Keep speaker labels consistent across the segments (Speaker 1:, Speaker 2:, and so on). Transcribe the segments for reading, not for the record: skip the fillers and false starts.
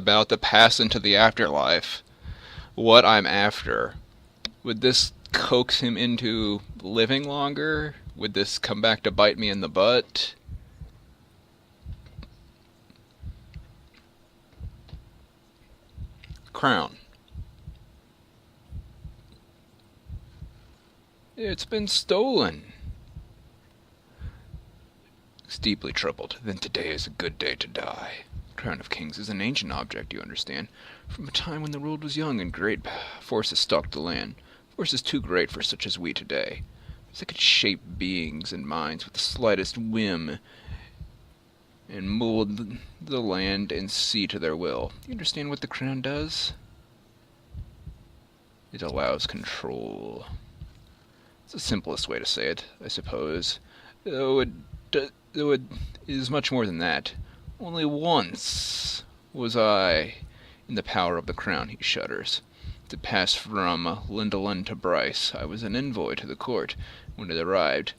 Speaker 1: about to pass into the afterlife, what I'm after. Would this coax him into living longer? Would this come back to bite me in the butt? Crown. It's been stolen. It's deeply troubled. Then today is a good day to die. Crown of Kings is an ancient object, you understand, from a time when the world was young and great forces stalked the land. Forces too great for such as we today. That could shape beings and minds with the slightest whim and mold the land and sea to their will. Do you understand what the crown does? It allows control. It's the simplest way to say it, I suppose. Though it is much more than that. Only once was I in the power of the crown, he shudders. To pass from Lindeland to Bryce, I was an envoy to the court when it arrived.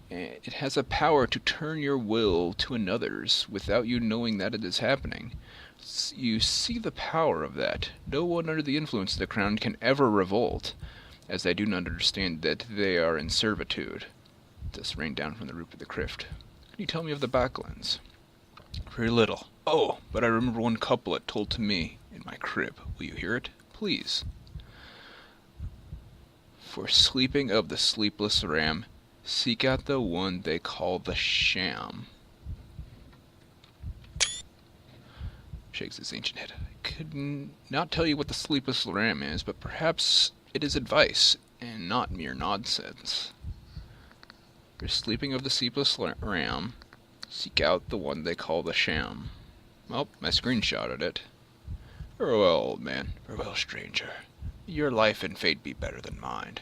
Speaker 1: It has a power to turn your will to another's without you knowing that it is happening. You see the power of that. No one under the influence of the crown can ever revolt, as they do not understand that they are in servitude. Dust rained down from the roof of the crypt. Can you tell me of the backlands? Very little. Oh, but I remember one couplet told to me in my crib. Will you hear it? Please. For sleeping of the sleepless ram, seek out the one they call the sham. Shakes his ancient head. I could not tell you what the sleepless ram is, but perhaps it is advice, and not mere nonsense. For sleeping of the sleepless ram, seek out the one they call the sham. Well, I screenshotted it. Farewell, old man. Farewell, stranger. Your life and fate be better than mine.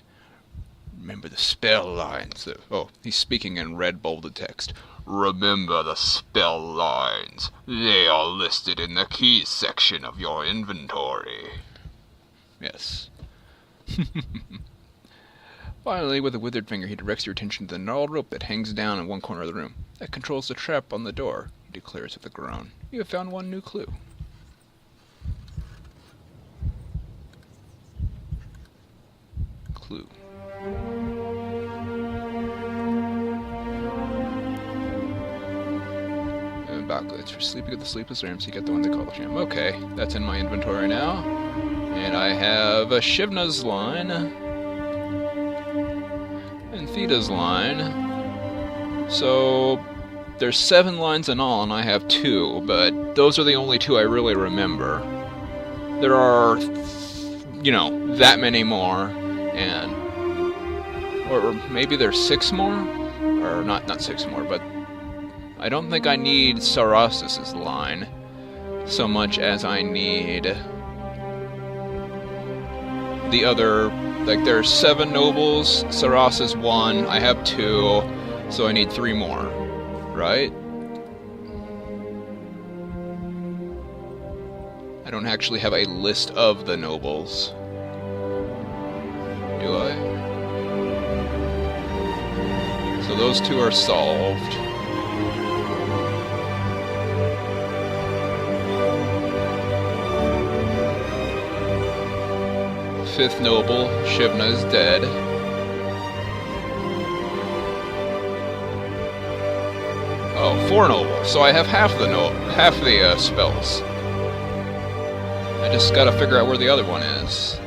Speaker 1: Remember the spell lines. Oh, he's speaking in red bolded text. Remember the spell lines. They are listed in the keys section of your inventory. Yes. Finally, with a withered finger, he directs your attention to the gnarled rope that hangs down in one corner of the room. That controls the trap on the door, he declares with a groan. You have found one new clue. Clue. It's for sleeping with the sleepless ram, so you get the one they call the sham. Okay, that's in my inventory now. And I have a Shivna's line. And Theta's line. So there's 7 lines in all, and I have 2, but those are the only 2 I really remember. There are, that many more, and or maybe there's 6 more, or not 6 more, but I don't think I need Saras's line so much as I need the other. Like, there's 7 nobles, Saras's 1, I have 2, so I need 3 more, right? I don't actually have a list of the nobles. Do I? So those 2 are solved. Fifth noble, Shivna, is dead. Oh, 4 nobles. So I have half the spells. I just gotta figure out where the other one is.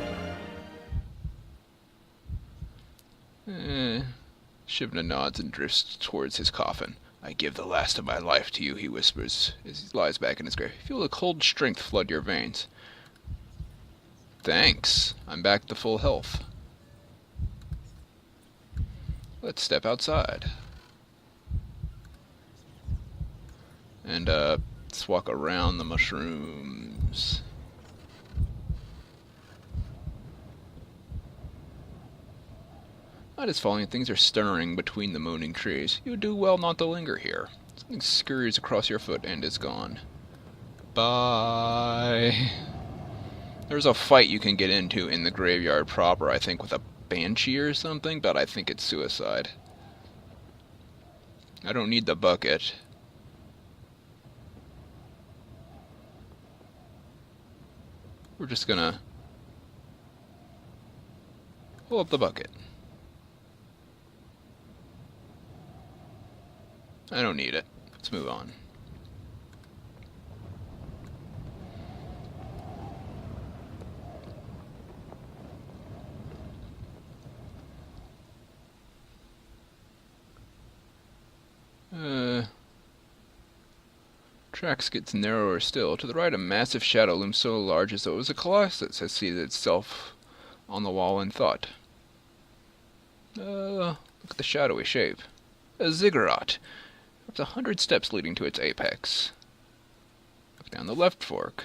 Speaker 1: Shivna nods and drifts towards his coffin. I give the last of my life to you, he whispers as he lies back in his grave. Feel the cold strength flood your veins. Thanks. I'm back to full health. Let's step outside. And, let's walk around the mushrooms. Night is falling and things are stirring between the moaning trees. You would do well not to linger here. Something scurries across your foot and is gone. Bye. There's a fight you can get into in the graveyard proper, I think, with a banshee or something, but I think it's suicide. I don't need the bucket. we're just gonna pull up the bucket. I don't need it. Let's move on. Tracks gets narrower still. To the right, a massive shadow looms so large as though it was a colossus has seated itself on the wall in thought. Look at the shadowy shape. A ziggurat. Up to 100 steps leading to its apex. Look down the left fork.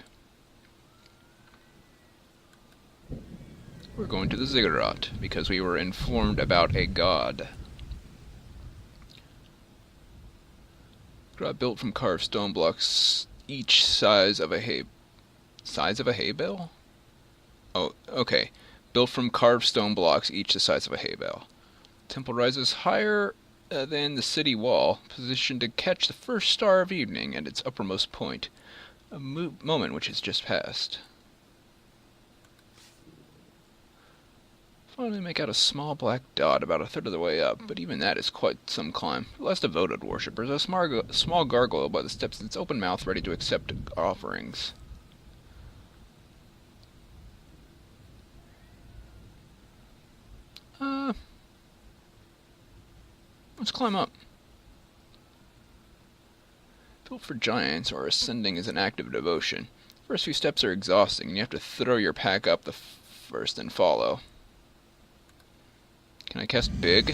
Speaker 1: We're going to the ziggurat because we were informed about a god. Built from carved stone blocks, each size of a hay bale? Oh, okay. Built from carved stone blocks, each the size of a hay bale. Temple rises higher than the city wall, positioned to catch the first star of evening at its uppermost point, a moment which has just passed. Finally make out a small black dot about a third of the way up, but even that is quite some climb. Less devoted worshippers, a small gargoyle by the steps, its open mouth ready to accept offerings. Let's climb up. Built for giants, or ascending is an act of devotion. First few steps are exhausting, and you have to throw your pack up the first and follow. Can I cast Big?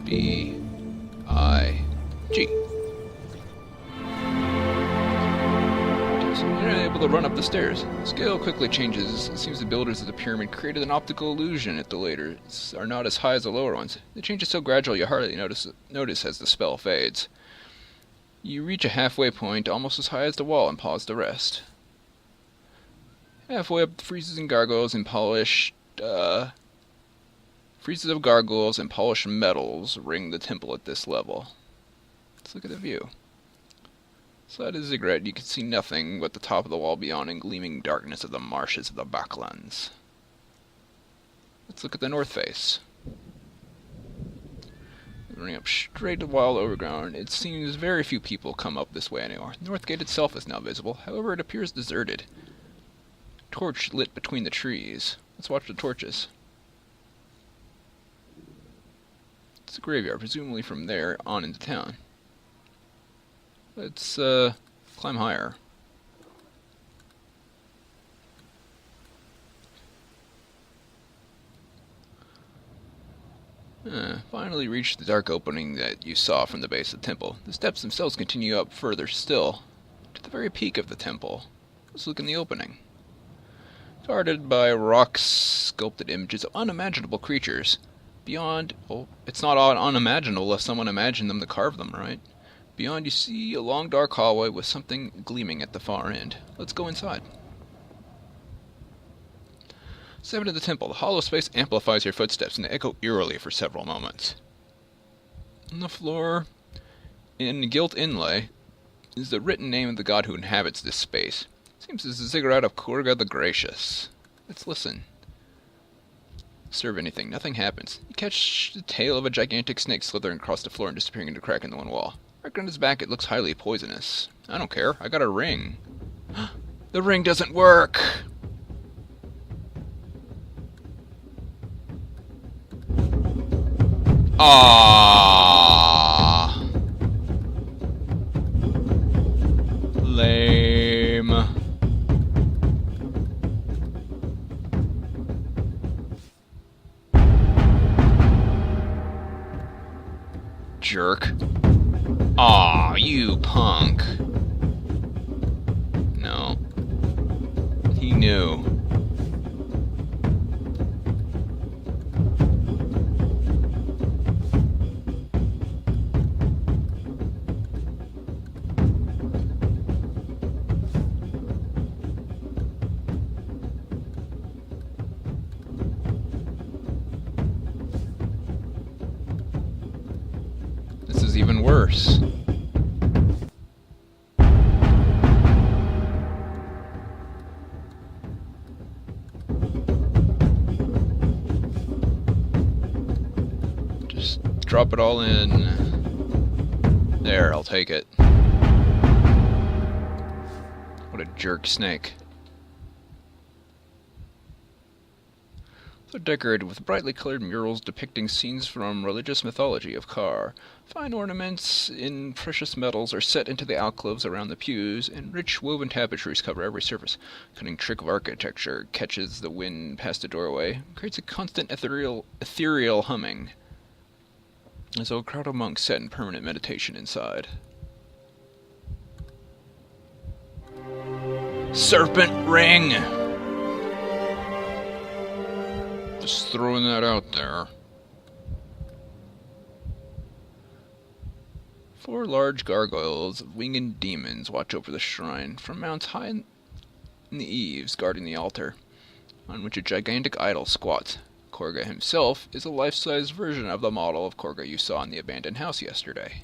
Speaker 1: B-I-G. So you're able to run up the stairs. The scale quickly changes. It seems the builders of the pyramid created an optical illusion that the later are not as high as the lower ones. The change is so gradual you hardly notice as the spell fades. You reach a halfway point, almost as high as the wall, and pause to rest. Halfway up, friezes of gargoyles and polished metals ring the temple at this level. Let's look at the view. Inside the ziggurat, you can see nothing but the top of the wall beyond and gleaming darkness of the marshes of the backlands. Let's look at the north face. Running up straight to the wild overground, it seems very few people come up this way anymore. The north gate itself is now visible, however it appears deserted. Torch lit between the trees. Let's watch the torches. It's a graveyard, presumably from there on into town. Let's climb higher. Finally reached the dark opening that you saw from the base of the temple. The steps themselves continue up further still, to the very peak of the temple. Let's look in the opening. Guarded by rock-sculpted images of unimaginable creatures. Beyond, well, it's not unimaginable if someone imagined them to carve them, right? Beyond you see a long dark hallway with something gleaming at the far end. Let's go inside. Step into the temple. The hollow space amplifies your footsteps and they echo eerily for several moments. On the floor, in gilt inlay, is the written name of the god who inhabits this space. Seems it's the ziggurat of Kurga the Gracious. Let's listen. Serve anything. Nothing happens. You catch the tail of a gigantic snake slithering across the floor and disappearing into a crack in the one wall. Right on his back, it looks highly poisonous. I don't care. I got a ring. The ring doesn't work! Ah, lame. Jerk. Aw, you punk. No. He knew. This is even worse. Just drop it all in. There, I'll take it. What a jerk snake. They're decorated with brightly colored murals depicting scenes from religious mythology of Kar. Fine ornaments in precious metals are set into the alcoves around the pews, and rich woven tapestries cover every surface. A cunning trick of architecture catches the wind past the doorway, creates a constant ethereal humming, as though a crowd of monks sat in permanent meditation inside. Serpent Ring! Just throwing that out there. 4 large gargoyles of winged demons watch over the shrine from mounts high in the eaves guarding the altar, on which a gigantic idol squats. Korga himself is a life-size version of the model of Korga you saw in the abandoned house yesterday.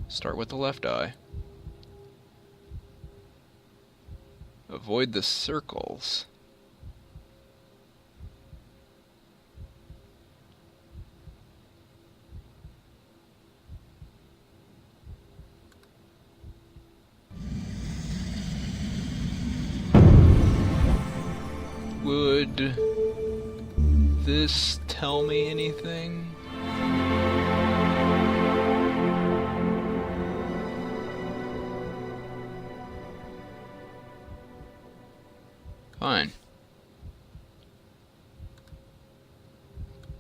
Speaker 1: Start with the left eye. Avoid the circles. Would this tell me anything? Fine.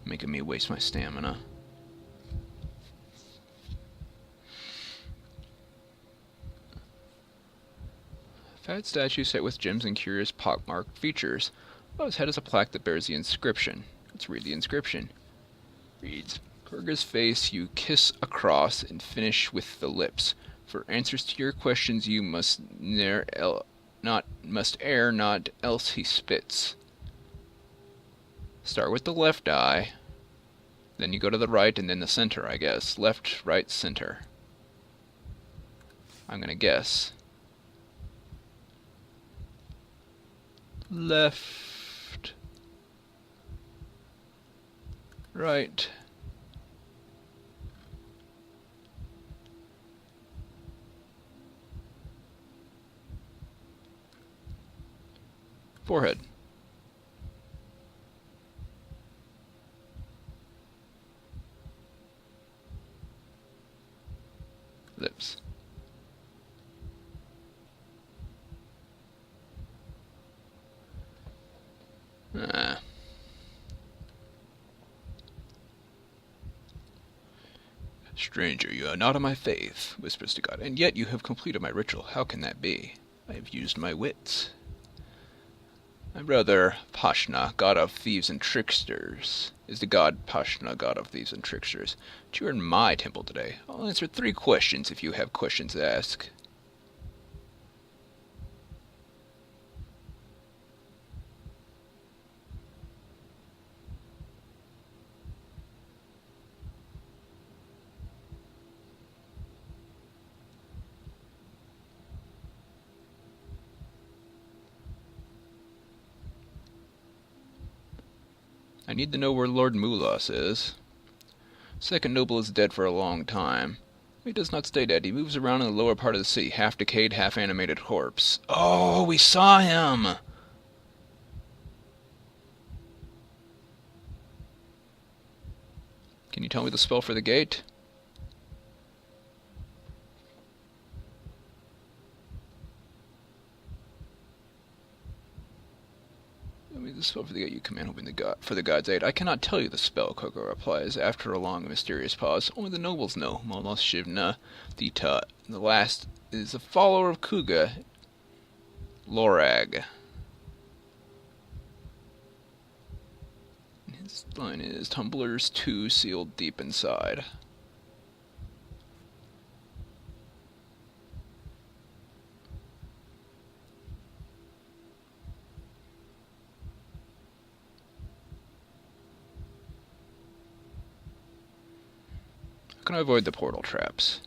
Speaker 1: Making me waste my stamina. Fat statue set with gems and curious pockmarked features. Above his head is a plaque that bears the inscription. Let's read the inscription. Reads, Korga's face you kiss across and finish with the lips. For answers to your questions you must err not, else he spits. Start with the left eye, then you go to the right and then the center, I guess. Left, right, center. I'm gonna guess. Left, right, forehead, lips. Stranger, you are not of my faith, whispers to God, and yet you have completed my ritual. How can that be? I have used my wits. My brother, Pashna, god of thieves and tricksters, is the god Pashna, god of thieves and tricksters. But you are in my temple today. I'll answer 3 questions if you have questions to ask. I need to know where Lord Mulas is. Second noble is dead for a long time. He does not stay dead. He moves around in the lower part of the city, half decayed, half animated corpse. Oh, we saw him! Can you tell me the spell for the gate? The spell for the gate you command, hoping for the god's aid. I cannot tell you the spell, Koko replies, after a long and mysterious pause. Only the nobles know. Molos Shivna Dita. The last is a follower of Kuga, Lorag. His line is, Tumblers 2 sealed deep inside. How can I avoid the portal traps?